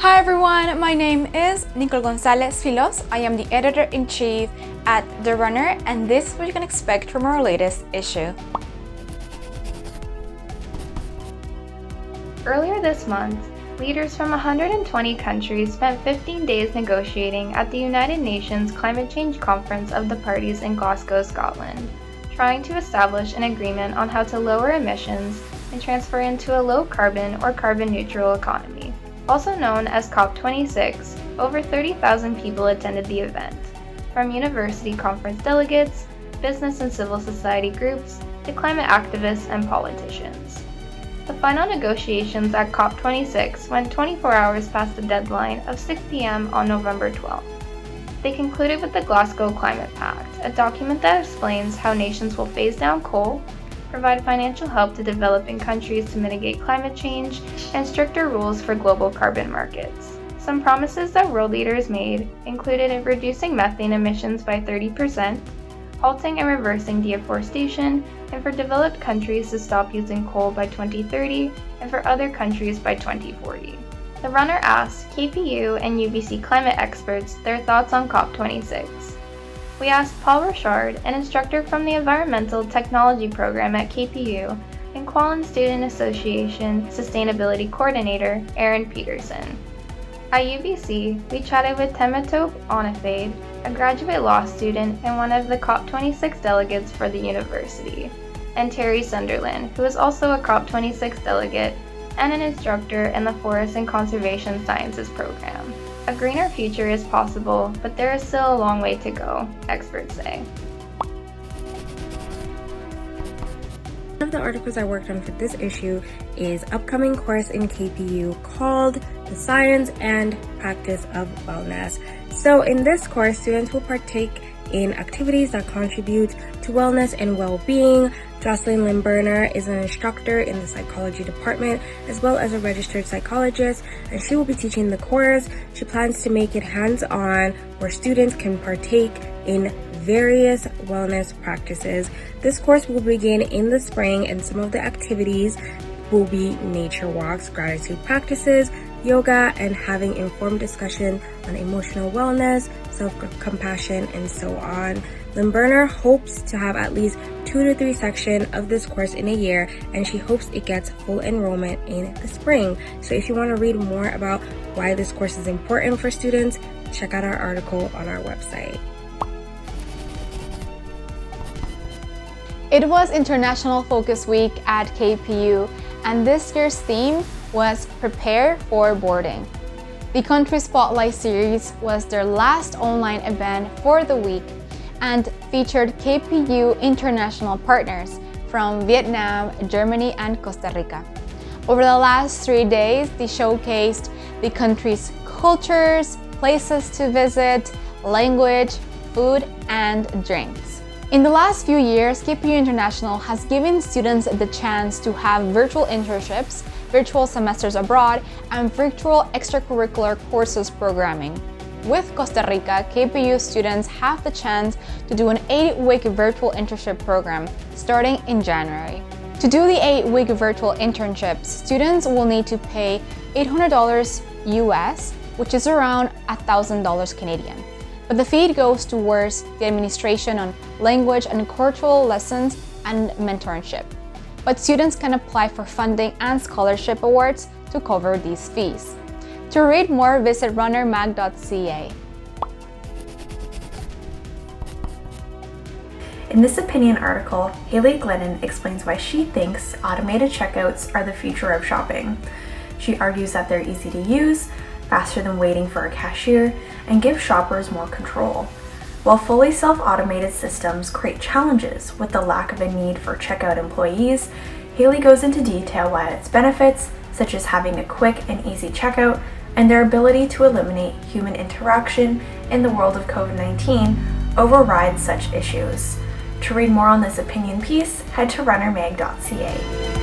Hi everyone, my name is Nicole Gonzalez Filos. I am the editor-in-chief at The Runner, and this is what you can expect from our latest issue. Earlier this month, leaders from 120 countries spent 15 days negotiating at the United Nations Climate Change Conference of the Parties in Glasgow, Scotland, trying to establish an agreement on how to lower emissions and transfer into a low-carbon or carbon-neutral economy. Also known as COP26, over 30,000 people attended the event, from university conference delegates, business and civil society groups, to climate activists and politicians. The final negotiations at COP26 went 24 hours past the deadline of 6 p.m. on November 12th. They concluded with the Glasgow Climate Pact, a document that explains how nations will phase down coal, provide financial help to developing countries to mitigate climate change, and stricter rules for global carbon markets. Some promises that world leaders made included reducing methane emissions by 30%, halting and reversing deforestation, and for developed countries to stop using coal by 2030 and for other countries by 2040. The Runner asked KPU and UBC climate experts their thoughts on COP26. We asked Paul Richard, an instructor from the Environmental Technology program at KPU, and Quallen Student Association Sustainability Coordinator Aaron Peterson. At UBC, we chatted with Temitope Onifade, a graduate law student and one of the COP26 delegates for the university, and Terry Sunderland, who is also a COP26 delegate and an instructor in the Forest and Conservation Sciences program. A greener future is possible, but there is still a long way to go, experts say. One of the articles I worked on for this issue is upcoming course in KPU called The Science and Practice of Wellness. So in this course, students will partake in activities that contribute to wellness and well-being. Jocelyn Limburner is an instructor in the psychology department as well as a registered psychologist, and she will be teaching the course. She plans to make it hands-on where students can partake in various wellness practices. This course will begin in the spring, and some of the activities will be nature walks, gratitude practices, yoga, and having informed discussion on emotional wellness, self-compassion, and so on. Limburner hopes to have at least 2 to 3 sections of this course in a year, and she hopes it gets full enrollment in the spring. So if you want to read more about why this course is important for students, check out our article on our website. It was International Focus Week at KPU, and this year's theme was Prepare for Boarding. The Country Spotlight series was their last online event for the week and featured KPU International partners from Vietnam, Germany, and Costa Rica. Over the last 3 days, they showcased the country's cultures, places to visit, language, food, and drinks. In the last few years, KPU International has given students the chance to have virtual internships, virtual semesters abroad, and virtual extracurricular courses programming. With Costa Rica, KPU students have the chance to do an 8-week virtual internship program starting in January. To do the 8-week virtual internships, students will need to pay $800 US, which is around $1,000 Canadian. But the fee goes towards the administration on language and cultural lessons and mentorship. But students can apply for funding and scholarship awards to cover these fees. To read more, visit runnermag.ca. In this opinion article, Haley Glennon explains why she thinks automated checkouts are the future of shopping. She argues that they're easy to use, faster than waiting for a cashier, and give shoppers more control. While fully self-automated systems create challenges with the lack of a need for checkout employees, Haley goes into detail why its benefits, such as having a quick and easy checkout, and their ability to eliminate human interaction in the world of COVID-19 override such issues. To read more on this opinion piece, head to runnermag.ca.